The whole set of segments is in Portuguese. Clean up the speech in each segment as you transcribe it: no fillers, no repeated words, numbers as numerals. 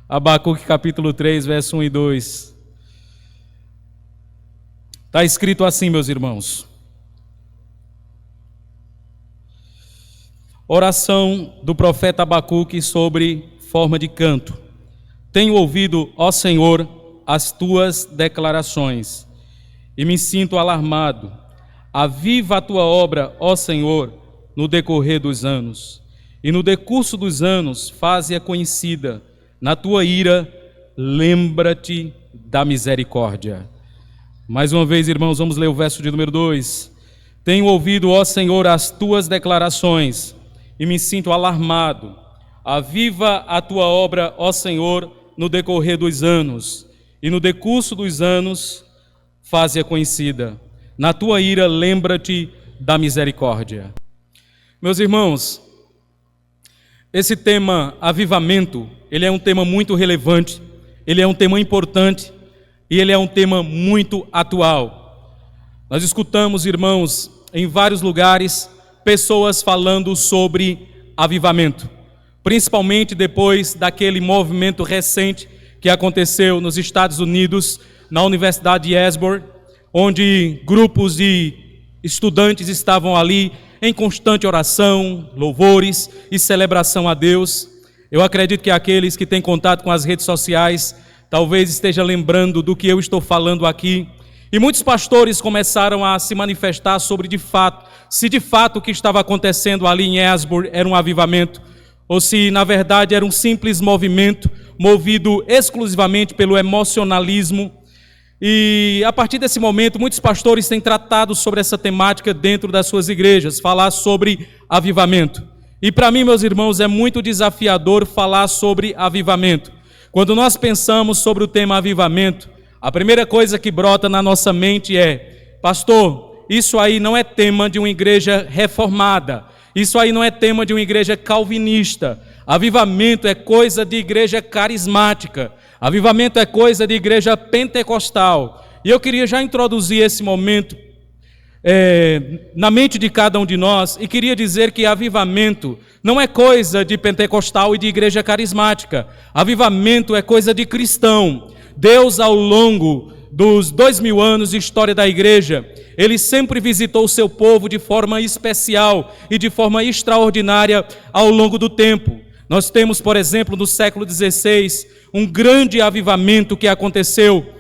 Abacuque capítulo 3, verso 1 e 2. Está escrito assim, meus irmãos. Oração do profeta Abacuque sobre forma de canto. Tenho ouvido, ó Senhor, as tuas declarações e me sinto alarmado. Aviva a tua obra, ó Senhor, no decorrer dos anos, e no decurso dos anos faze-a conhecida. Na tua ira, lembra-te da misericórdia. Mais uma vez, irmãos, vamos ler o verso de número 2. Tenho ouvido, ó Senhor, as tuas declarações e me sinto alarmado. Aviva a tua obra, ó Senhor, no decorrer dos anos, e no decurso dos anos faze-a conhecida. Na tua ira, lembra-te da misericórdia. Meus irmãos, esse tema avivamento, ele é um tema muito relevante, ele é um tema importante e ele é um tema muito atual. Nós escutamos, irmãos, em vários lugares, pessoas falando sobre avivamento, principalmente depois daquele movimento recente que aconteceu nos Estados Unidos, na Universidade de Asbury, onde grupos de estudantes estavam ali em constante oração, louvores e celebração a Deus. Eu acredito que aqueles que têm contato com as redes sociais talvez estejam lembrando do que eu estou falando aqui. E muitos pastores começaram a se manifestar sobre se de fato o que estava acontecendo ali em Asbury era um avivamento, ou se na verdade era um simples movimento movido exclusivamente pelo emocionalismo. E a partir desse momento, muitos pastores têm tratado sobre essa temática dentro das suas igrejas, falar sobre avivamento. E para mim, meus irmãos, é muito desafiador falar sobre avivamento. Quando nós pensamos sobre o tema avivamento, a primeira coisa que brota na nossa mente é: pastor, isso aí não é tema de uma igreja reformada, isso aí não é tema de uma igreja calvinista. Avivamento é coisa de igreja carismática. Avivamento é coisa de igreja pentecostal. E eu queria já introduzir esse momento na mente de cada um de nós e queria dizer que avivamento não é coisa de pentecostal e de igreja carismática. Avivamento é coisa de cristão. Deus, ao longo dos 2000 anos de história da igreja, Ele sempre visitou o seu povo de forma especial e de forma extraordinária ao longo do tempo. Nós temos, por exemplo, no século XVI, um grande avivamento que aconteceu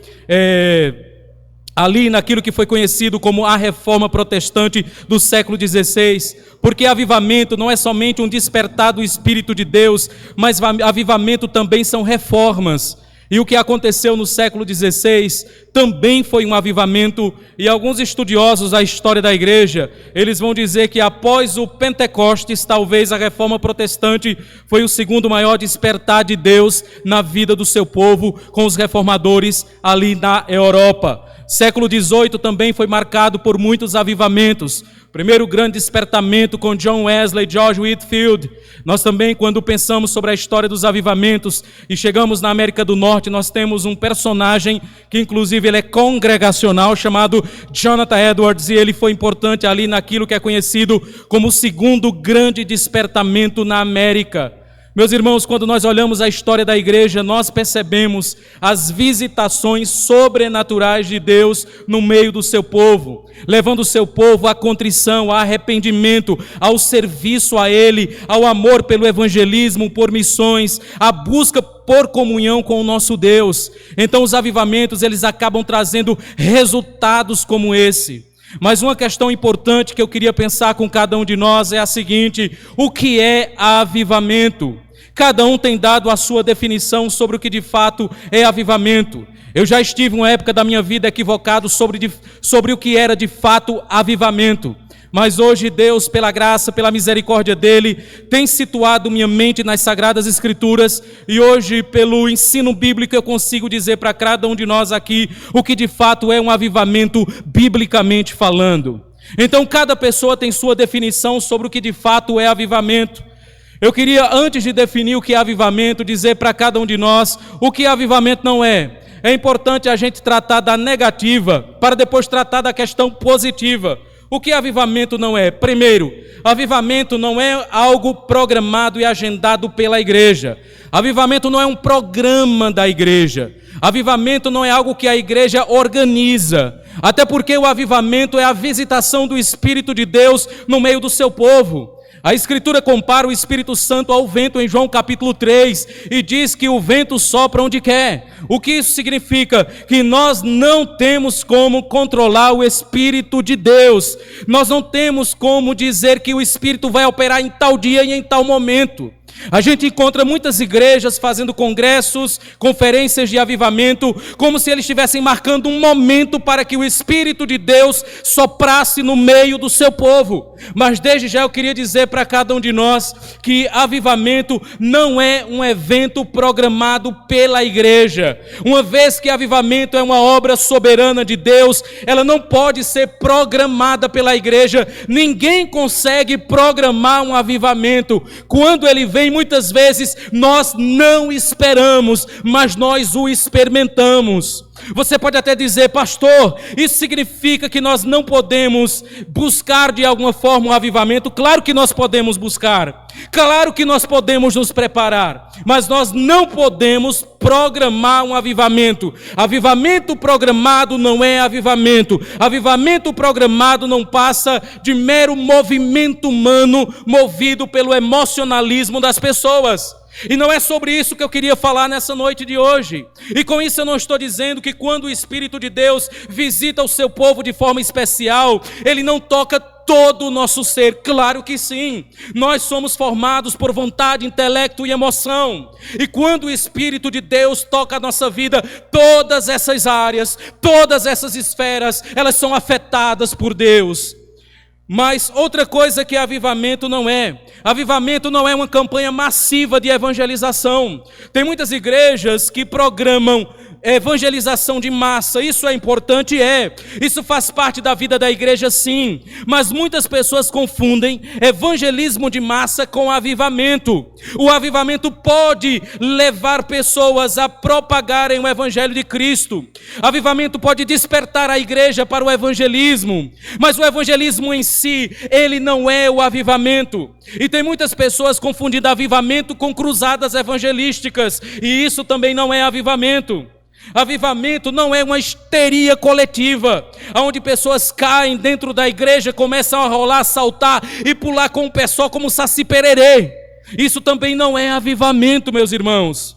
ali naquilo que foi conhecido como a Reforma Protestante do século XVI, porque avivamento não é somente um despertar do Espírito de Deus, mas avivamento também são reformas. E o que aconteceu no século XVI também foi um avivamento, e alguns estudiosos da história da igreja, eles vão dizer que após o Pentecostes, talvez a Reforma Protestante foi o segundo maior despertar de Deus na vida do seu povo, com os reformadores ali na Europa. Século XVIII também foi marcado por muitos avivamentos. Primeiro grande despertamento com John Wesley, George Whitefield. Nós também, quando pensamos sobre a história dos avivamentos e chegamos na América do Norte, nós temos um personagem que inclusive ele é congregacional, chamado Jonathan Edwards, e ele foi importante ali naquilo que é conhecido como o segundo grande despertamento na América. Meus irmãos, quando nós olhamos a história da igreja, nós percebemos as visitações sobrenaturais de Deus no meio do seu povo, levando o seu povo à contrição, ao arrependimento, ao serviço a Ele, ao amor pelo evangelismo, por missões, à busca por comunhão com o nosso Deus. Então os avivamentos, eles acabam trazendo resultados como esse. Mas uma questão importante que eu queria pensar com cada um de nós é a seguinte: o que é avivamento? Cada um tem dado a sua definição sobre o que de fato é avivamento. Eu já estive uma época da minha vida equivocado sobre o que era de fato avivamento. Mas hoje Deus, pela graça, pela misericórdia dEle, tem situado minha mente nas Sagradas Escrituras, e hoje, pelo ensino bíblico, eu consigo dizer para cada um de nós aqui o que de fato é um avivamento biblicamente falando. Então cada pessoa tem sua definição sobre o que de fato é avivamento. Eu queria, antes de definir o que é avivamento, dizer para cada um de nós o que avivamento não é. É importante a gente tratar da negativa para depois tratar da questão positiva. O que avivamento não é? Primeiro, avivamento não é algo programado e agendado pela igreja. Avivamento não é um programa da igreja. Avivamento não é algo que a igreja organiza. Até porque o avivamento é a visitação do Espírito de Deus no meio do seu povo. A Escritura compara o Espírito Santo ao vento em João capítulo 3 e diz que o vento sopra onde quer. O que isso significa? Que nós não temos como controlar o Espírito de Deus. Nós não temos como dizer que o Espírito vai operar em tal dia e em tal momento. A gente encontra muitas igrejas fazendo congressos, conferências de avivamento, como se eles estivessem marcando um momento para que o Espírito de Deus soprasse no meio do seu povo. Mas desde já eu queria dizer para cada um de nós que avivamento não é um evento programado pela igreja. Uma vez que avivamento é uma obra soberana de Deus, ela não pode ser programada pela igreja. Ninguém consegue programar um avivamento. Quando ele vem, muitas vezes nós não esperamos, mas nós o experimentamos. Você pode até dizer: pastor, isso significa que nós não podemos buscar de alguma forma um avivamento? Claro que nós podemos buscar, claro que nós podemos nos preparar, mas nós não podemos programar um avivamento. Avivamento programado não é avivamento. Avivamento programado não passa de mero movimento humano movido pelo emocionalismo das pessoas. E não é sobre isso que eu queria falar nessa noite de hoje. E com isso eu não estou dizendo que quando o Espírito de Deus visita o seu povo de forma especial, ele não toca todo o nosso ser. Claro que sim. Nós somos formados por vontade, intelecto e emoção. E quando o Espírito de Deus toca a nossa vida, todas essas áreas, todas essas esferas, elas são afetadas por Deus. Mas outra coisa que avivamento não é uma campanha massiva de evangelização. Tem muitas igrejas que programam evangelização de massa. Isso é importante? Isso faz parte da vida da igreja, sim. Mas muitas pessoas confundem evangelismo de massa com avivamento. O avivamento pode levar pessoas a propagarem o evangelho de Cristo. Avivamento pode despertar a igreja para o evangelismo. Mas o evangelismo em si, ele não é o avivamento. E tem muitas pessoas confundindo avivamento com cruzadas evangelísticas. E isso também não é avivamento. Avivamento não é uma histeria coletiva, onde pessoas caem dentro da igreja, começam a rolar, saltar e pular com o pessoal como saci pererê. Isso também não é avivamento, meus irmãos.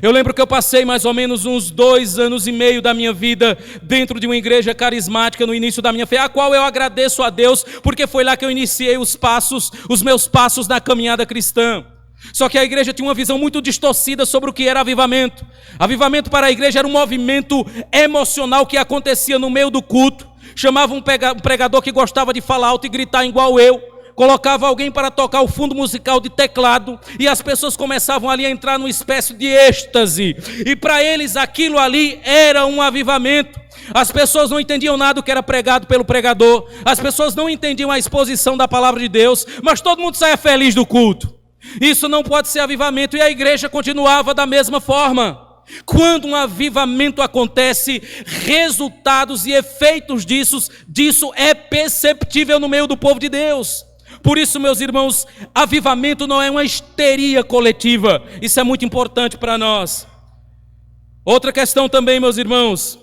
Eu lembro que eu passei mais ou menos uns 2 anos e meio da minha vida dentro de uma igreja carismática no início da minha fé, a qual eu agradeço a Deus, porque foi lá que eu iniciei os meus passos na caminhada cristã. Só que a igreja tinha uma visão muito distorcida sobre o que era avivamento. Avivamento para a igreja era um movimento emocional que acontecia no meio do culto. Chamava um pregador que gostava de falar alto e gritar igual eu. Colocava alguém para tocar o fundo musical de teclado e as pessoas começavam ali a entrar numa espécie de êxtase. E para eles aquilo ali era um avivamento. As pessoas não entendiam nada do que era pregado pelo pregador. As pessoas não entendiam a exposição da palavra de Deus. Mas todo mundo saía feliz do culto. Isso não pode ser avivamento, e a igreja continuava da mesma forma. Quando um avivamento acontece, resultados e efeitos disso é perceptível no meio do povo de Deus. Por isso, meus irmãos, avivamento não é uma histeria coletiva. Isso é muito importante para nós. Outra questão também, meus irmãos,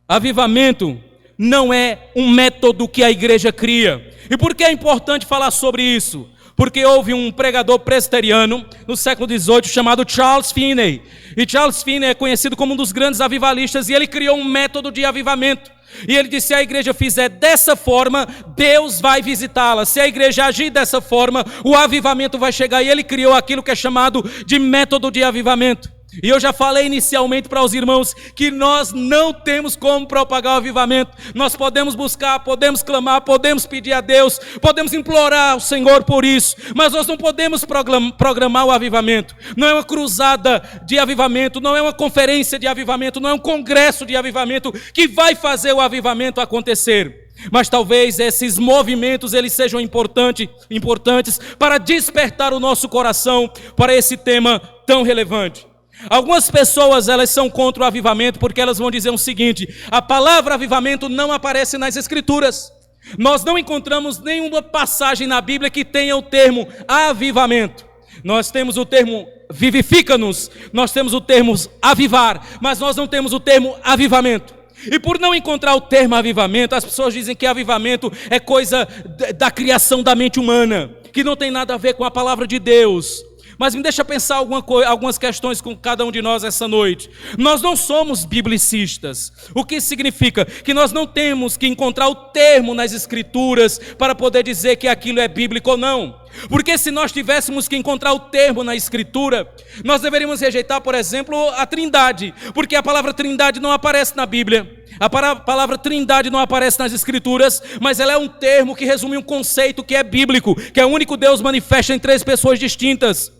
avivamento não é um método que a igreja cria. E por que é importante falar sobre isso? Porque houve um pregador presbiteriano no século XVIII chamado Charles Finney. E Charles Finney é conhecido como um dos grandes avivalistas, e ele criou um método de avivamento. E ele disse: se a igreja fizer dessa forma, Deus vai visitá-la. Se a igreja agir dessa forma, o avivamento vai chegar. E ele criou aquilo que é chamado de método de avivamento. E eu já falei inicialmente para os irmãos que nós não temos como propagar o avivamento. Nós podemos buscar, podemos clamar, podemos pedir a Deus, podemos implorar ao Senhor por isso, mas nós não podemos programar o avivamento. Não é uma cruzada de avivamento, não é uma conferência de avivamento, não é um congresso de avivamento que vai fazer o avivamento acontecer. Mas talvez esses movimentos eles sejam importantes para despertar o nosso coração para esse tema tão relevante. Algumas pessoas, elas são contra o avivamento porque elas vão dizer o seguinte: a palavra avivamento não aparece nas Escrituras. Nós não encontramos nenhuma passagem na Bíblia que tenha o termo avivamento. Nós temos o termo vivifica-nos, nós temos o termo avivar, mas nós não temos o termo avivamento. E por não encontrar o termo avivamento, as pessoas dizem que avivamento é coisa da criação da mente humana, que não tem nada a ver com a palavra de Deus. Mas me deixa pensar algumas questões com cada um de nós essa noite. Nós não somos biblicistas. O que significa? Que nós não temos que encontrar o termo nas Escrituras para poder dizer que aquilo é bíblico ou não. Porque se nós tivéssemos que encontrar o termo na Escritura, nós deveríamos rejeitar, por exemplo, a Trindade, porque a palavra Trindade não aparece na Bíblia. A palavra Trindade não aparece nas Escrituras, mas ela é um termo que resume um conceito que é bíblico, que é o único Deus manifesta em três pessoas distintas.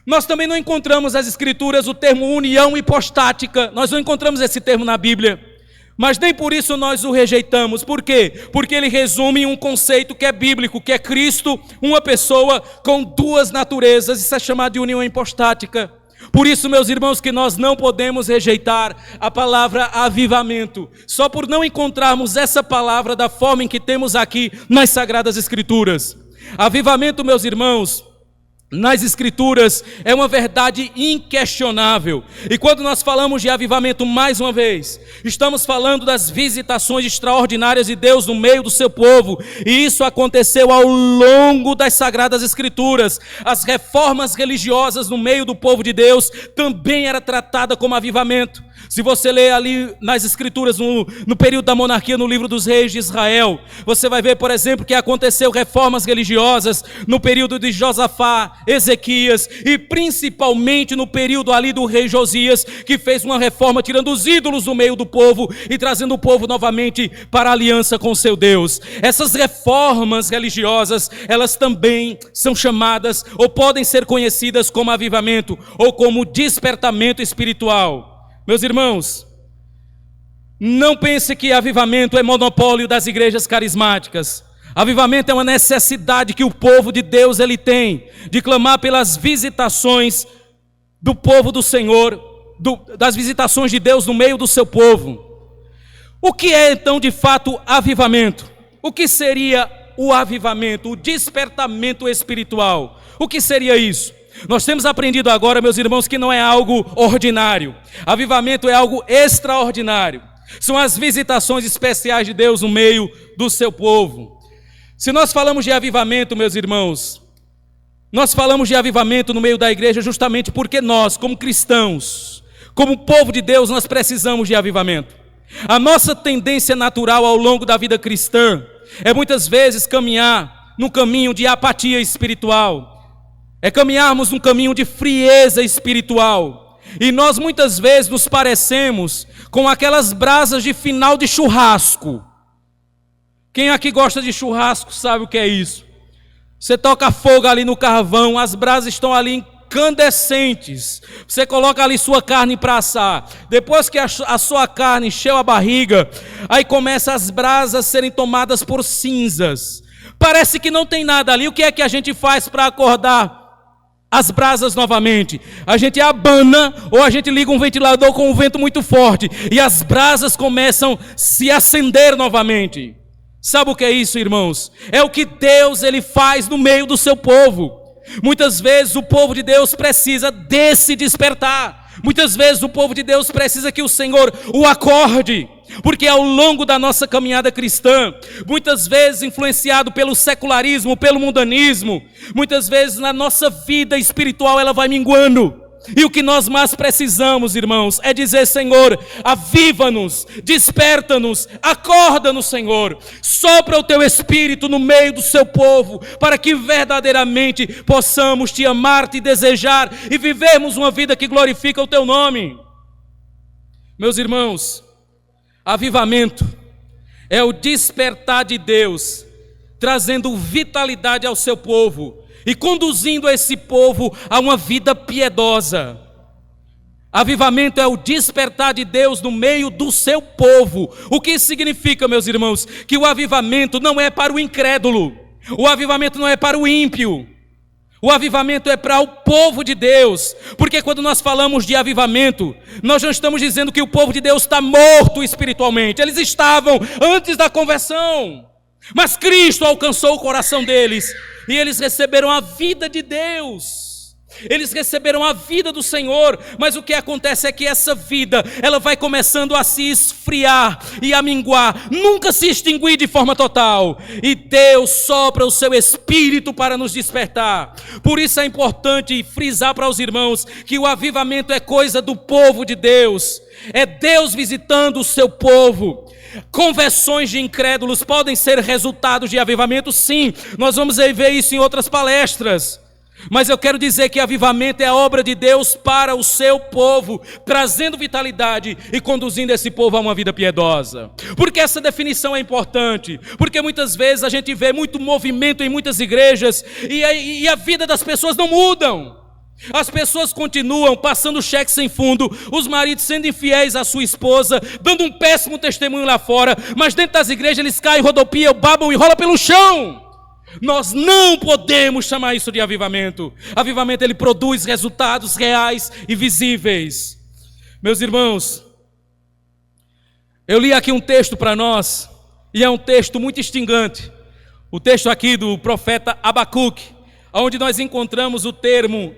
Nós também não encontramos nas Escrituras o termo união hipostática, nós não encontramos esse termo na Bíblia, mas nem por isso nós o rejeitamos. Por quê? Porque ele resume um conceito que é bíblico, que é Cristo, uma pessoa com duas naturezas, isso é chamado de união hipostática. Por isso, meus irmãos, que nós não podemos rejeitar a palavra avivamento, só por não encontrarmos essa palavra da forma em que temos aqui nas Sagradas Escrituras. Avivamento, meus irmãos, nas Escrituras é uma verdade inquestionável. E quando nós falamos de avivamento mais uma vez, estamos falando das visitações extraordinárias de Deus no meio do seu povo. E isso aconteceu ao longo das Sagradas Escrituras. As reformas religiosas no meio do povo de Deus também era tratada como avivamento. Se você ler ali nas Escrituras, no período da monarquia, no livro dos reis de Israel, você vai ver, por exemplo, que aconteceu reformas religiosas no período de Josafá, Ezequias e principalmente no período ali do rei Josias, que fez uma reforma tirando os ídolos do meio do povo e trazendo o povo novamente para a aliança com seu Deus. Essas reformas religiosas, elas também são chamadas ou podem ser conhecidas como avivamento ou como despertamento espiritual. Meus irmãos, não pense que avivamento é monopólio das igrejas carismáticas. Avivamento é uma necessidade que o povo de Deus ele tem, de clamar pelas visitações do povo do Senhor, das visitações de Deus no meio do seu povo. O que é então de fato avivamento? O que seria o avivamento, o despertamento espiritual? O que seria isso? Nós temos aprendido agora, meus irmãos, que não é algo ordinário. Avivamento é algo extraordinário. São as visitações especiais de Deus no meio do seu povo. Se nós falamos de avivamento, meus irmãos, nós falamos de avivamento no meio da igreja justamente porque nós, como cristãos, como povo de Deus, nós precisamos de avivamento. A nossa tendência natural ao longo da vida cristã é muitas vezes caminhar num caminho de apatia espiritual. É caminharmos num caminho de frieza espiritual. E nós muitas vezes nos parecemos com aquelas brasas de final de churrasco. Quem aqui gosta de churrasco sabe o que é isso. Você toca fogo ali no carvão, as brasas estão ali incandescentes. Você coloca ali sua carne para assar. Depois que a sua carne encheu a barriga, aí começa as brasas a serem tomadas por cinzas. Parece que não tem nada ali. O que é que a gente faz para acordar as brasas novamente? A gente abana ou a gente liga um ventilador com um vento muito forte e as brasas começam a se acender novamente. Sabe o que é isso, irmãos? É o que Deus ele faz no meio do seu povo. Muitas vezes o povo de Deus precisa desse despertar. Muitas vezes o povo de Deus precisa que o Senhor o acorde. Porque ao longo da nossa caminhada cristã, muitas vezes influenciado pelo secularismo, pelo mundanismo, muitas vezes na nossa vida espiritual ela vai minguando. E o que nós mais precisamos, irmãos, é dizer: Senhor, aviva-nos, desperta-nos, acorda-nos, Senhor. Sopra o teu Espírito no meio do seu povo, para que verdadeiramente possamos te amar, te desejar e vivermos uma vida que glorifica o teu nome. Meus irmãos, avivamento é o despertar de Deus, trazendo vitalidade ao seu povo e conduzindo esse povo a uma vida piedosa. Avivamento é o despertar de Deus no meio do seu povo. O que isso significa, meus irmãos? Que o avivamento não é para o incrédulo, o avivamento não é para o ímpio, O avivamento é para o povo de Deus, porque quando nós falamos de avivamento, nós não estamos dizendo que o povo de Deus está morto espiritualmente. Eles estavam antes da conversão, mas Cristo alcançou o coração deles e eles receberam a vida de Deus. Eles receberam a vida do Senhor, mas o que acontece é que essa vida, ela vai começando a se esfriar e a minguar, nunca se extinguir de forma total, e Deus sopra o seu Espírito para nos despertar. Por isso é importante frisar para os irmãos que o avivamento é coisa do povo de Deus, é Deus visitando o seu povo. Conversões de incrédulos podem ser resultados de avivamento, sim, nós vamos ver isso em outras palestras. Mas eu quero dizer que avivamento é a obra de Deus para o seu povo, trazendo vitalidade e conduzindo esse povo a uma vida piedosa. Porque essa definição é importante, porque muitas vezes a gente vê muito movimento em muitas igrejas e a vida das pessoas não mudam. As pessoas continuam passando cheque sem fundo, os maridos sendo infiéis à sua esposa, dando um péssimo testemunho lá fora, mas dentro das igrejas eles caem, rodopiam, babam e rolam pelo chão. Nós não podemos chamar isso de avivamento. Avivamento, ele produz resultados reais e visíveis. Meus irmãos, eu li aqui um texto para nós, e é um texto muito instigante. O texto aqui do profeta Abacuque, onde nós encontramos o termo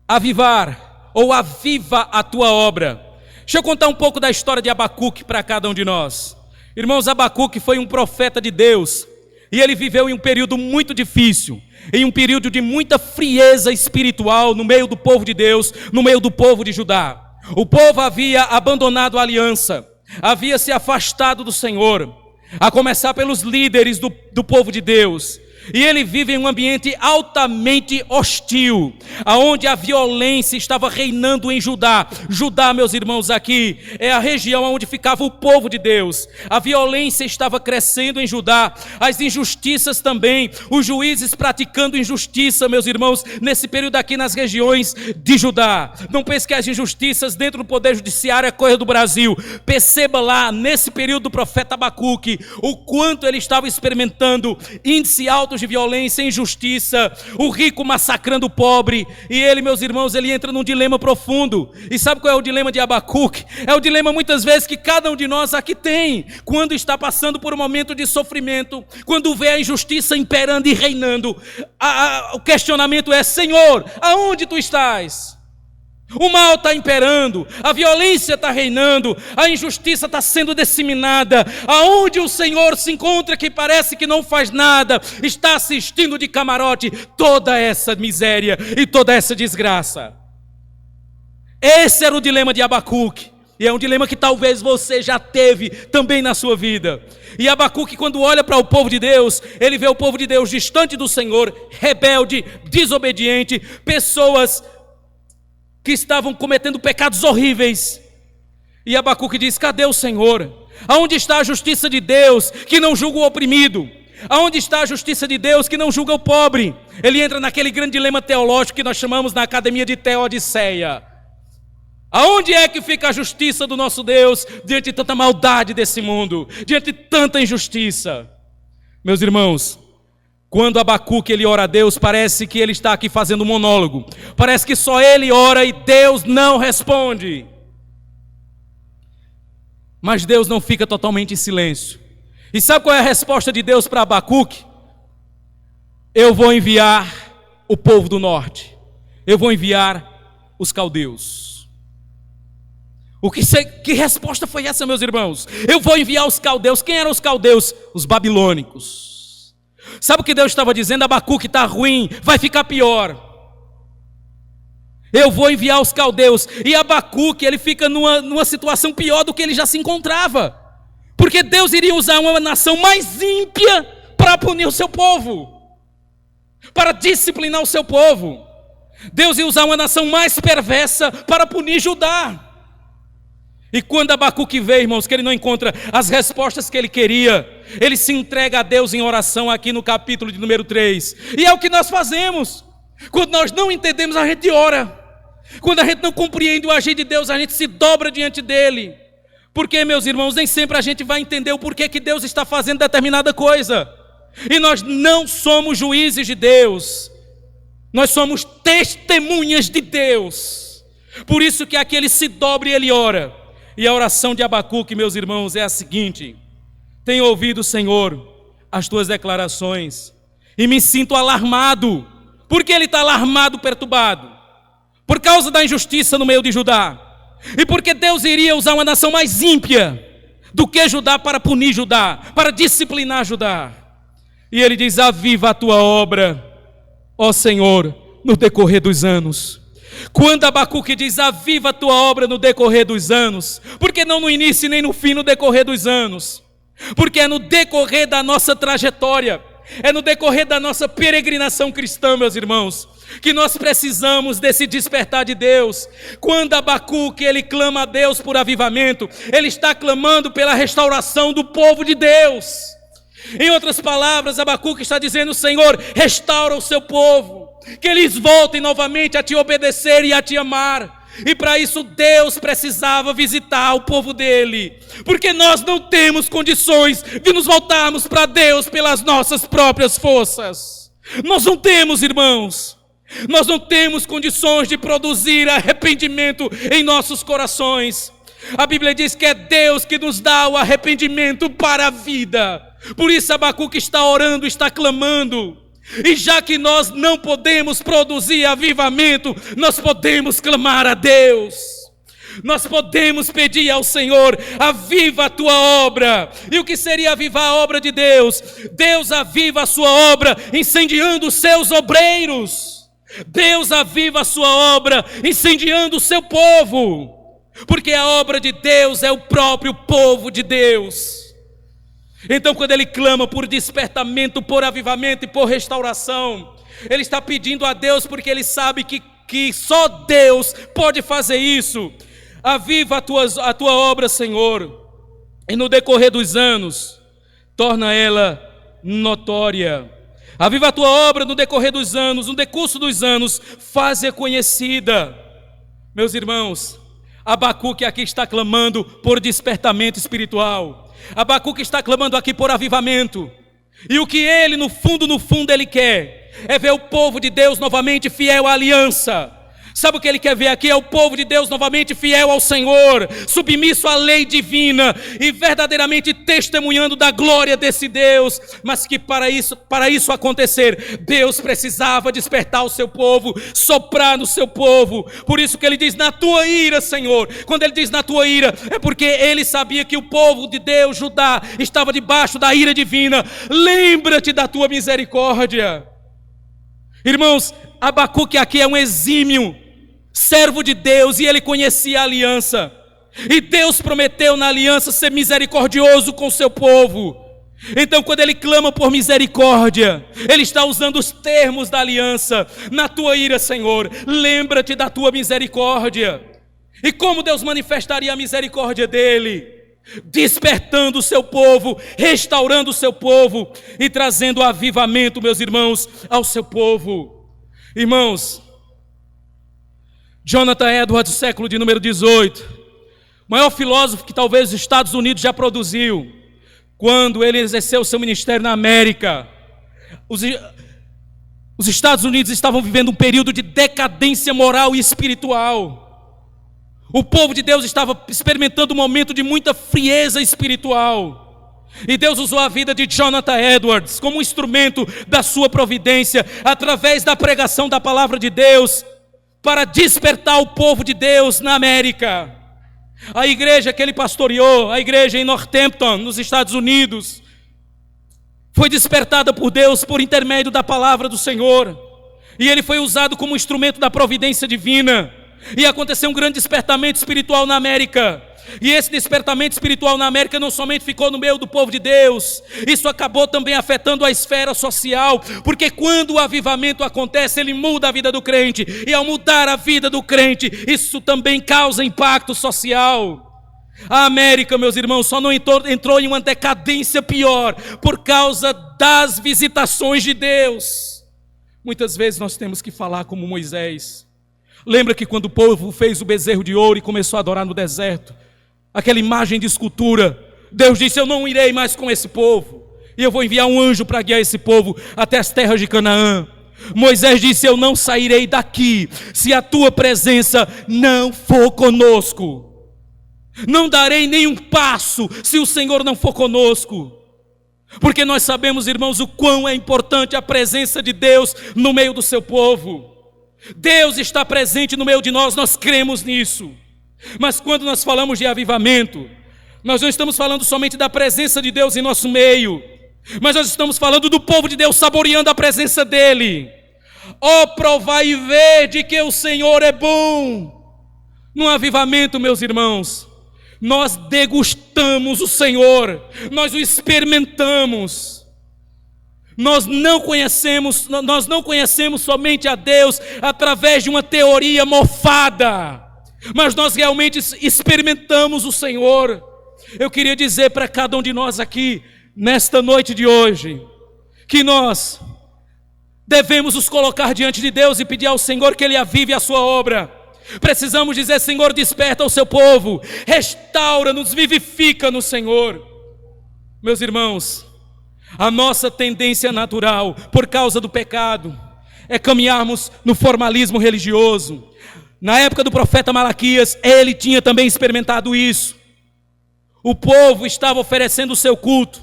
avivar, ou aviva a tua obra. Deixa eu contar um pouco da história de Abacuque para cada um de nós. Irmãos, Abacuque foi um profeta de Deus, e ele viveu em um período muito difícil, em um período de muita frieza espiritual no meio do povo de Deus, no meio do povo de Judá. O povo havia abandonado a aliança, havia se afastado do Senhor, a começar pelos líderes do povo de Deus. E ele vive em um ambiente altamente hostil, aonde a violência estava reinando em Judá. Judá, meus irmãos, aqui é a região onde ficava o povo de Deus. A violência estava crescendo em Judá, as injustiças também, os juízes praticando injustiça, meus irmãos, nesse período aqui nas regiões de Judá. Não pense que as injustiças dentro do poder judiciário é coisa do Brasil. Perceba lá, nesse período do profeta Abacuque, o quanto ele estava experimentando índice alto de violência, injustiça, o rico massacrando o pobre, e ele, meus irmãos, ele entra num dilema profundo. E sabe qual é o dilema de Abacuque? É o dilema muitas vezes que cada um de nós aqui tem, quando está passando por um momento de sofrimento, quando vê a injustiça imperando e reinando. O questionamento é: Senhor, aonde tu estás? O mal está imperando, a violência está reinando, a injustiça está sendo disseminada. Aonde o Senhor se encontra, que parece que não faz nada, está assistindo de camarote toda essa miséria e toda essa desgraça. Esse era o dilema de Abacuque, e é um dilema que talvez você já teve também na sua vida. E Abacuque, quando olha para o povo de Deus, ele vê o povo de Deus distante do Senhor, rebelde, desobediente, pessoas que estavam cometendo pecados horríveis. E Abacuque diz: cadê o Senhor? Aonde está a justiça de Deus que não julga o oprimido? Aonde está a justiça de Deus que não julga o pobre? Ele entra naquele grande dilema teológico que nós chamamos na academia de Teodiceia. Aonde é que fica a justiça do nosso Deus diante de tanta maldade desse mundo, diante de tanta injustiça? Meus irmãos, quando Abacuque ele ora a Deus, parece que ele está aqui fazendo um monólogo. Parece que só ele ora e Deus não responde. Mas Deus não fica totalmente em silêncio. E sabe qual é a resposta de Deus para Abacuque? Eu vou enviar o povo do norte. Eu vou enviar os caldeus. Que resposta foi essa, meus irmãos? Eu vou enviar os caldeus. Quem eram os caldeus? Os babilônicos. Sabe o que Deus estava dizendo? Abacuque, está ruim, vai ficar pior. Eu vou enviar os caldeus. E Abacuque, ele fica numa situação pior do que ele já se encontrava. Porque Deus iria usar uma nação mais ímpia para punir o seu povo, para disciplinar o seu povo. Deus ia usar uma nação mais perversa para punir Judá. E quando Abacuque vê, irmãos, que ele não encontra as respostas que ele queria, ele se entrega a Deus em oração aqui no capítulo de número 3. E é o que nós fazemos. Quando nós não entendemos, a gente ora. Quando a gente não compreende o agir de Deus, a gente se dobra diante dele. Porque, meus irmãos, nem sempre a gente vai entender o porquê que Deus está fazendo determinada coisa. E nós não somos juízes de Deus. Nós somos testemunhas de Deus. Por isso que aqui ele se dobra e ele ora. E a oração de Abacuque, meus irmãos, é a seguinte: tenho ouvido, Senhor, as tuas declarações e me sinto alarmado. Por que ele está alarmado, perturbado? Por causa da injustiça no meio de Judá. E porque Deus iria usar uma nação mais ímpia do que Judá para punir Judá, para disciplinar Judá. E ele diz: aviva a tua obra, ó Senhor, no decorrer dos anos. Quando Abacuque diz: aviva a tua obra no decorrer dos anos, porque não no início nem no fim, no decorrer dos anos? Porque é no decorrer da nossa trajetória, é no decorrer da nossa peregrinação cristã, meus irmãos, que nós precisamos desse despertar de Deus. Quando Abacuque ele clama a Deus por avivamento, ele está clamando pela restauração do povo de Deus. Em outras palavras, Abacuque está dizendo: Senhor, restaura o seu povo, que eles voltem novamente a te obedecer e a te amar. E para isso Deus precisava visitar o povo dele, porque nós não temos condições de nos voltarmos para Deus pelas nossas próprias forças. Nós não temos, irmãos. Nós não temos condições de produzir arrependimento em nossos corações. A Bíblia diz que é Deus que nos dá o arrependimento para a vida. Por isso Abacuque está orando, está clamando. E já que nós não podemos produzir avivamento, nós podemos clamar a Deus. Nós podemos pedir ao Senhor: aviva a tua obra. E o que seria avivar a obra de Deus? Deus aviva a sua obra incendiando os seus obreiros. Deus aviva a sua obra incendiando o seu povo, porque a obra de Deus é o próprio povo de Deus. Então, quando ele clama por despertamento, por avivamento e por restauração, ele está pedindo a Deus porque ele sabe que só Deus pode fazer isso. Aviva a tua obra, Senhor, e no decorrer dos anos torna ela notória. Aviva a tua obra no decorrer dos anos, no decurso dos anos, faz-a conhecida. Meus irmãos, Abacuque aqui está clamando por despertamento espiritual. Abacuque está clamando aqui por avivamento. E o que ele, no fundo, ele quer é ver o povo de Deus novamente fiel à aliança. Sabe o que ele quer ver aqui? É o povo de Deus novamente fiel ao Senhor, submisso à lei divina e verdadeiramente testemunhando da glória desse Deus. Mas que para isso acontecer, Deus precisava despertar o seu povo, soprar no seu povo. Por isso que ele diz: na tua ira, Senhor. Quando ele diz na tua ira, é porque ele sabia que o povo de Deus, Judá, estava debaixo da ira divina. Lembra-te da tua misericórdia. Irmãos, Abacuque aqui é um exímio servo de Deus e ele conhecia a aliança. E Deus prometeu na aliança ser misericordioso com o seu povo. Então, quando ele clama por misericórdia, ele está usando os termos da aliança. Na tua ira, Senhor, lembra-te da tua misericórdia. E como Deus manifestaria a misericórdia dele? Despertando o seu povo, restaurando o seu povo e trazendo avivamento, meus irmãos, ao seu povo. Irmãos, Jonathan Edwards, século de número 18, maior filósofo que talvez os Estados Unidos já produziu, quando ele exerceu o seu ministério na América, os Estados Unidos estavam vivendo um período de decadência moral e espiritual. O povo de Deus estava experimentando um momento de muita frieza espiritual. E Deus usou a vida de Jonathan Edwards como um instrumento da sua providência, através da pregação da palavra de Deus, para despertar o povo de Deus na América. A igreja que ele pastoreou, a igreja em Northampton, nos Estados Unidos, foi despertada por Deus por intermédio da palavra do Senhor. E ele foi usado como instrumento da providência divina. E aconteceu um grande despertamento espiritual na América. E esse despertamento espiritual na América não somente ficou no meio do povo de Deus, isso acabou também afetando a esfera social, porque quando o avivamento acontece, ele muda a vida do crente, e ao mudar a vida do crente, isso também causa impacto social. A América, meus irmãos, só não entrou em uma decadência pior por causa das visitações de Deus. Muitas vezes nós temos que falar como Moisés. Lembra que quando o povo fez o bezerro de ouro e começou a adorar no deserto, aquela imagem de escultura, Deus disse: eu não irei mais com esse povo, e eu vou enviar um anjo para guiar esse povo até as terras de Canaã. Moisés disse: eu não sairei daqui se a tua presença não for conosco. Não darei nenhum passo se o Senhor não for conosco. Porque nós sabemos, irmãos, o quão é importante a presença de Deus no meio do seu povo. Deus está presente no meio de nós, nós cremos nisso. Mas quando nós falamos de avivamento, nós não estamos falando somente da presença de Deus em nosso meio, mas nós estamos falando do povo de Deus saboreando a presença dEle. Ó, provai e vede que o Senhor é bom. No avivamento, meus irmãos, nós degustamos o Senhor, nós o experimentamos. Nós não conhecemos somente a Deus através de uma teoria mofada, mas nós realmente experimentamos o Senhor. Eu queria dizer para cada um de nós aqui, nesta noite de hoje, que nós devemos nos colocar diante de Deus e pedir ao Senhor que Ele avive a sua obra. Precisamos dizer: Senhor, desperta o seu povo, restaura-nos, vivifica no Senhor. Meus irmãos, a nossa tendência natural, por causa do pecado, é caminharmos no formalismo religioso. Na época do profeta Malaquias, ele tinha também experimentado isso. O povo estava oferecendo o seu culto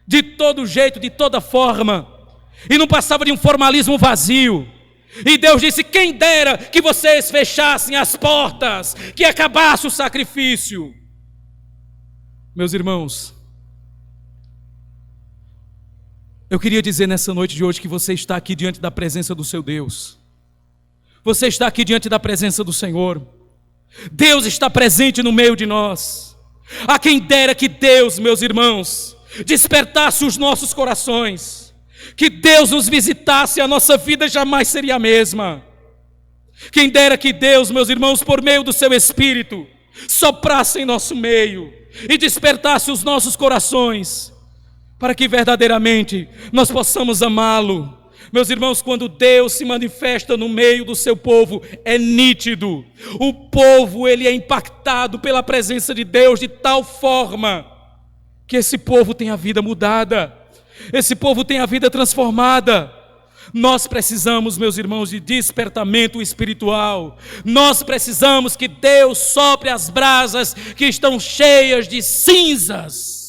de todo jeito, de toda forma, e não passava de um formalismo vazio. E Deus disse: quem dera que vocês fechassem as portas, que acabasse o sacrifício. Meus irmãos, eu queria dizer nessa noite de hoje que você está aqui diante da presença do seu Deus. Você está aqui diante da presença do Senhor. Deus está presente no meio de nós. A quem dera que Deus, meus irmãos, despertasse os nossos corações, que Deus nos visitasse, a nossa vida jamais seria a mesma. Quem dera que Deus, meus irmãos, por meio do seu Espírito, soprasse em nosso meio e despertasse os nossos corações, para que verdadeiramente nós possamos amá-lo. Meus irmãos, quando Deus se manifesta no meio do seu povo, é nítido. O povo, ele é impactado pela presença de Deus de tal forma que esse povo tem a vida mudada. Esse povo tem a vida transformada. Nós precisamos, meus irmãos, de despertamento espiritual. Nós precisamos que Deus sopre as brasas que estão cheias de cinzas.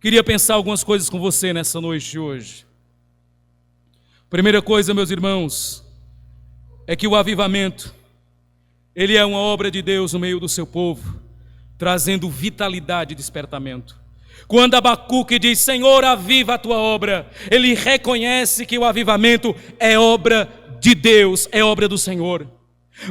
Queria pensar algumas coisas com você nessa noite de hoje. Primeira coisa, meus irmãos, é que o avivamento, ele é uma obra de Deus no meio do seu povo, trazendo vitalidade e despertamento. Quando Abacuque diz: Senhor, aviva a tua obra, ele reconhece que o avivamento é obra de Deus, é obra do Senhor.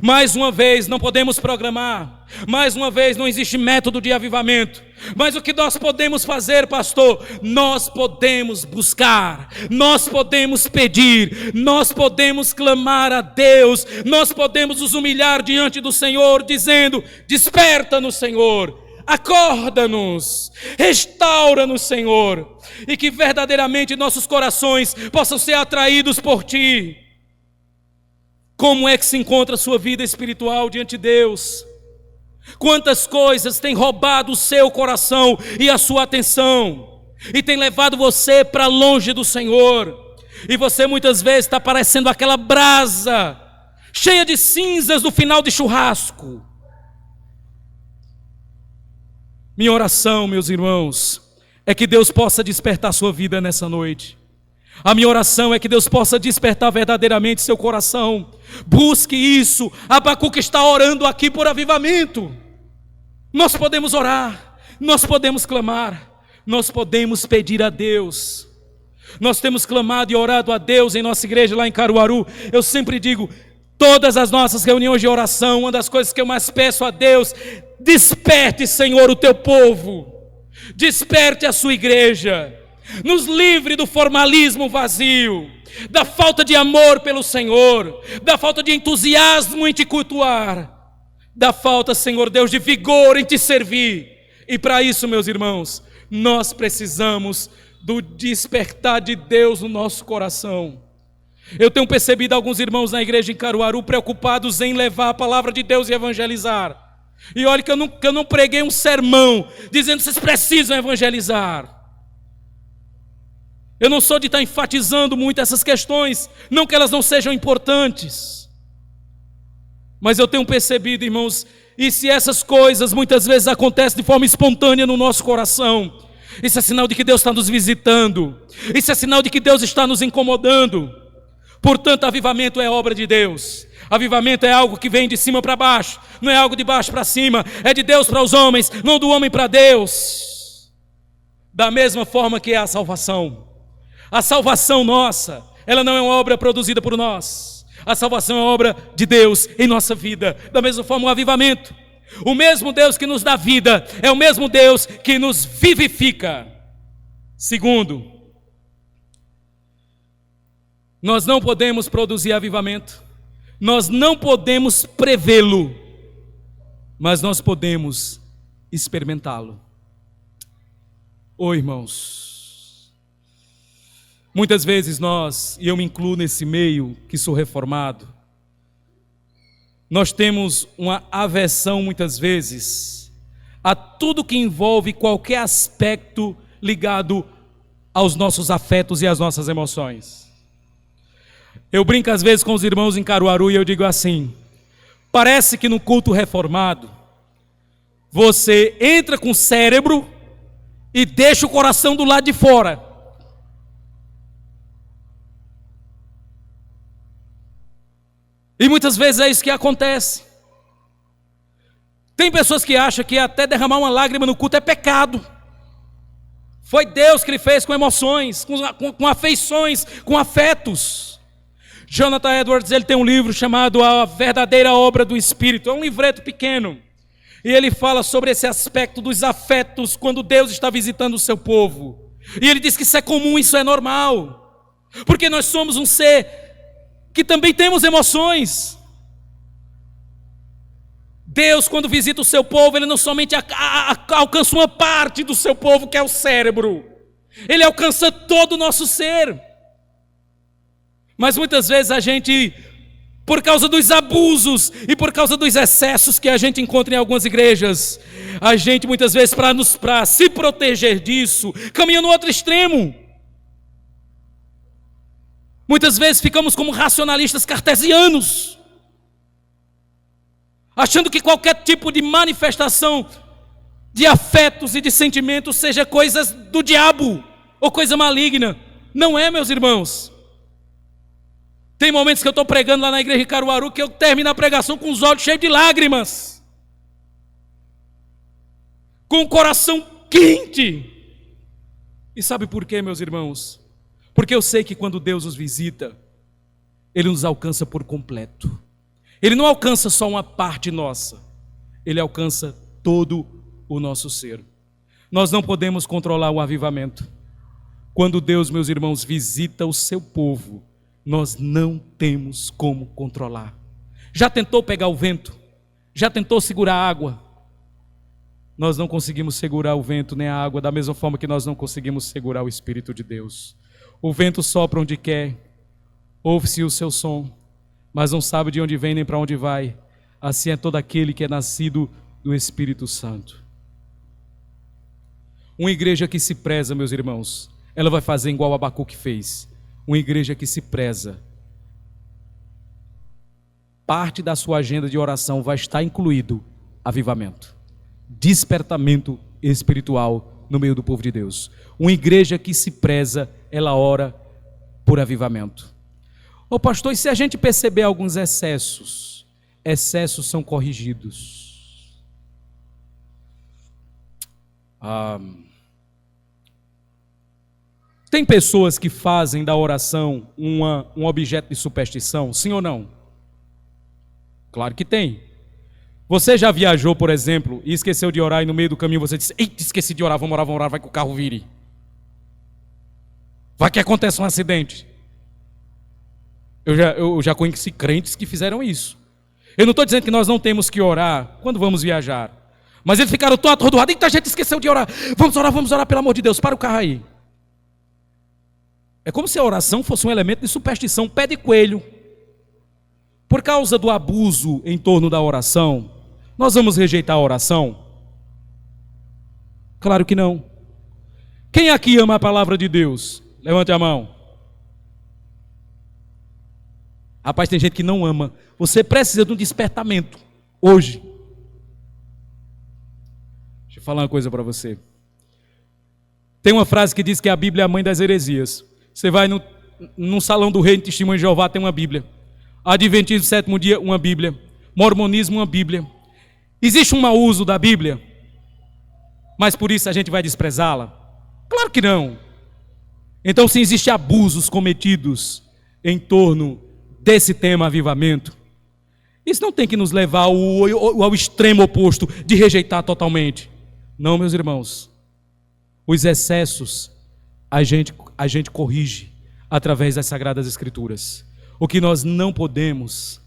Mais uma vez, não podemos programar, mais uma vez, não existe método de avivamento, mas o que nós podemos fazer, pastor? Nós podemos buscar, nós podemos pedir, nós podemos clamar a Deus, nós podemos nos humilhar diante do Senhor, dizendo: desperta-nos, Senhor, acorda-nos, restaura-nos, Senhor, e que verdadeiramente nossos corações possam ser atraídos por Ti. Como é que se encontra a sua vida espiritual diante de Deus? Quantas coisas têm roubado o seu coração e a sua atenção, e tem levado você para longe do Senhor, e você muitas vezes está parecendo aquela brasa cheia de cinzas no final de churrasco. Minha oração, meus irmãos, é que Deus possa despertar a sua vida nessa noite. A minha oração é que Deus possa despertar verdadeiramente seu coração. Busque isso. Abacuque está orando aqui por avivamento. Nós podemos orar, nós podemos clamar, nós podemos pedir a Deus. Nós temos clamado e orado a Deus em nossa igreja lá em Caruaru. Eu sempre digo, todas as nossas reuniões de oração, uma das coisas que eu mais peço a Deus: desperte, Senhor, o teu povo, desperte a sua igreja, nos livre do formalismo vazio, da falta de amor pelo Senhor, da falta de entusiasmo em te cultuar, da falta, Senhor Deus, de vigor em te servir. E para isso, meus irmãos, nós precisamos do despertar de Deus no nosso coração. Eu tenho percebido alguns irmãos na igreja em Caruaru preocupados em levar a palavra de Deus e evangelizar. E olha que eu não preguei um sermão dizendo que vocês precisam evangelizar. Eu não sou de estar enfatizando muito essas questões, não que elas não sejam importantes, mas eu tenho percebido, irmãos, e se essas coisas muitas vezes acontecem de forma espontânea no nosso coração, isso é sinal de que Deus está nos visitando, isso é sinal de que Deus está nos incomodando. Portanto, avivamento é obra de Deus. Avivamento é algo que vem de cima para baixo, não é algo de baixo para cima, é de Deus para os homens, não do homem para Deus. Da mesma forma que é a salvação. A salvação nossa, ela não é uma obra produzida por nós. A salvação é uma obra de Deus em nossa vida. Da mesma forma, o avivamento. O mesmo Deus que nos dá vida é o mesmo Deus que nos vivifica. Segundo, nós não podemos produzir avivamento, nós não podemos prevê-lo, mas nós podemos experimentá-lo. Irmãos, muitas vezes nós, e eu me incluo nesse meio que sou reformado, nós temos uma aversão muitas vezes a tudo que envolve qualquer aspecto ligado aos nossos afetos e às nossas emoções. Eu brinco às vezes com os irmãos em Caruaru e eu digo assim: parece que no culto reformado você entra com o cérebro e deixa o coração do lado de fora. E muitas vezes é isso que acontece. Tem pessoas que acham que até derramar uma lágrima no culto é pecado. Foi Deus que ele fez com emoções, com afeições, com afetos. Jonathan Edwards, ele tem um livro chamado A Verdadeira Obra do Espírito. É um livreto pequeno. E ele fala sobre esse aspecto dos afetos quando Deus está visitando o seu povo. E ele diz que isso é comum, isso é normal. Porque nós somos um ser que também temos emoções. Deus, quando visita o seu povo, ele não somente alcança uma parte do seu povo, que é o cérebro. Ele alcança todo o nosso ser. Mas muitas vezes a gente, por causa dos abusos e por causa dos excessos que a gente encontra em algumas igrejas, a gente muitas vezes, para se proteger disso, caminha no outro extremo. Muitas vezes ficamos como racionalistas cartesianos, achando que qualquer tipo de manifestação de afetos e de sentimentos seja coisas do diabo ou coisa maligna. Não é, meus irmãos. Tem momentos que eu estou pregando lá na igreja de Caruaru que eu termino a pregação com os olhos cheios de lágrimas, com o coração quente. E sabe por quê, meus irmãos? Porque eu sei que quando Deus os visita, Ele nos alcança por completo. Ele não alcança só uma parte nossa, Ele alcança todo o nosso ser. Nós não podemos controlar o avivamento. Quando Deus, meus irmãos, visita o seu povo, nós não temos como controlar. Já tentou pegar o vento? Já tentou segurar a água? Nós não conseguimos segurar o vento nem a água, da mesma forma que nós não conseguimos segurar o Espírito de Deus. O vento sopra onde quer, ouve-se o seu som, mas não sabe de onde vem nem para onde vai. Assim é todo aquele que é nascido do Espírito Santo. Uma igreja que se preza, meus irmãos, ela vai fazer igual Abacuque fez. Uma igreja que se preza, parte da sua agenda de oração vai estar incluído avivamento, despertamento espiritual no meio do povo de Deus. Uma igreja que se preza, ela ora por avivamento. Pastor, e se a gente perceber alguns excessos? Excessos são corrigidos. Tem pessoas que fazem da oração um objeto de superstição, sim ou não? Claro que tem. Você já viajou, por exemplo, e esqueceu de orar e no meio do caminho você disse: eita, esqueci de orar, vamos orar, vai que o carro vire. Vai que acontece um acidente. Eu já conheci crentes que fizeram isso. Eu não estou dizendo que nós não temos que orar quando vamos viajar, mas eles ficaram tão atordoados: eita, a gente esqueceu de orar, vamos orar, pelo amor de Deus, para o carro aí. É como se a oração fosse um elemento de superstição, pé de coelho. Por causa do abuso em torno da oração, nós vamos rejeitar a oração? Claro que não. Quem aqui ama a palavra de Deus? Levante a mão. Rapaz, tem gente que não ama. Você precisa de um despertamento hoje. Deixa eu falar uma coisa para você. Tem uma frase que diz que a Bíblia é a mãe das heresias. Você vai num salão do Reino Testemunho de Jeová, tem uma Bíblia. Adventismo sétimo dia, uma Bíblia. Mormonismo, uma Bíblia. Existe um mau uso da Bíblia? Mas por isso a gente vai desprezá-la? Claro que não. Então, se existem abusos cometidos em torno desse tema avivamento, isso não tem que nos levar ao extremo oposto de rejeitar totalmente. Não, meus irmãos. Os excessos a gente corrige através das Sagradas Escrituras. O que nós não podemos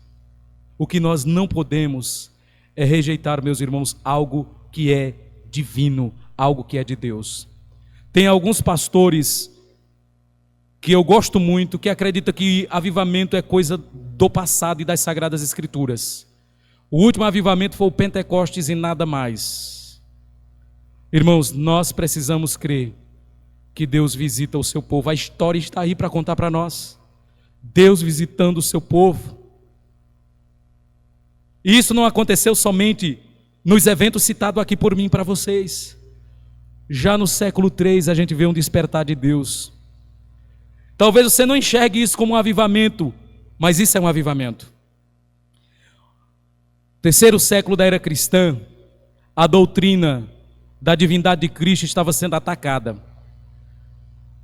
é rejeitar, meus irmãos, algo que é divino, algo que é de Deus. Tem alguns pastores que eu gosto muito, que acreditam que avivamento é coisa do passado e das Sagradas Escrituras. O último avivamento foi o Pentecostes e nada mais. Irmãos, nós precisamos crer que Deus visita o seu povo. A história está aí para contar para nós. Deus visitando o seu povo. E isso não aconteceu somente nos eventos citados aqui por mim para vocês. Já no século III a gente vê um despertar de Deus. Talvez você não enxergue isso como um avivamento, mas isso é um avivamento. Terceiro século da era cristã, a doutrina da divindade de Cristo estava sendo atacada.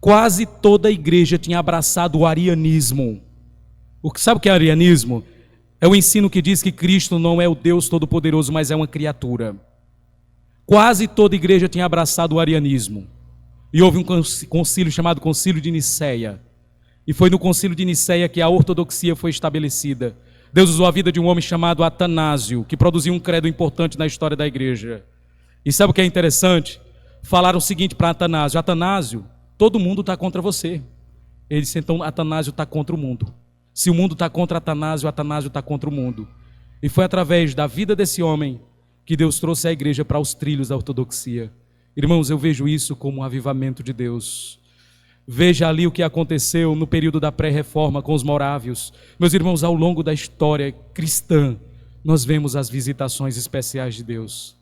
Quase toda a igreja tinha abraçado o arianismo. Sabe o que é arianismo? É o ensino que diz que Cristo não é o Deus Todo-Poderoso, mas é uma criatura. Quase toda a igreja tinha abraçado o arianismo. E houve um concílio chamado Concílio de Nicéia. E foi no Concílio de Nicéia que a ortodoxia foi estabelecida. Deus usou a vida de um homem chamado Atanásio, que produziu um credo importante na história da igreja. E sabe o que é interessante? Falaram o seguinte para Atanásio: Atanásio, todo mundo está contra você. Ele disse, então Atanásio está contra o mundo. Se o mundo está contra Atanásio, Atanásio está contra o mundo. E foi através da vida desse homem que Deus trouxe a igreja para os trilhos da ortodoxia. Irmãos, eu vejo isso como um avivamento de Deus. Veja ali o que aconteceu no período da pré-reforma com os morávios. Meus irmãos, ao longo da história cristã, nós vemos as visitações especiais de Deus.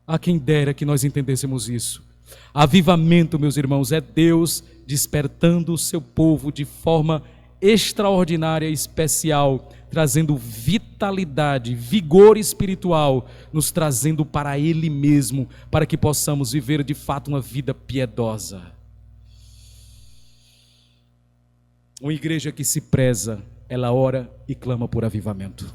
A quem dera que nós entendêssemos isso. Avivamento, meus irmãos, é Deus despertando o seu povo de forma extraordinária e especial, trazendo vitalidade, vigor espiritual, nos trazendo para Ele mesmo, para que possamos viver de fato uma vida piedosa. Uma igreja que se preza, ela ora e clama por avivamento.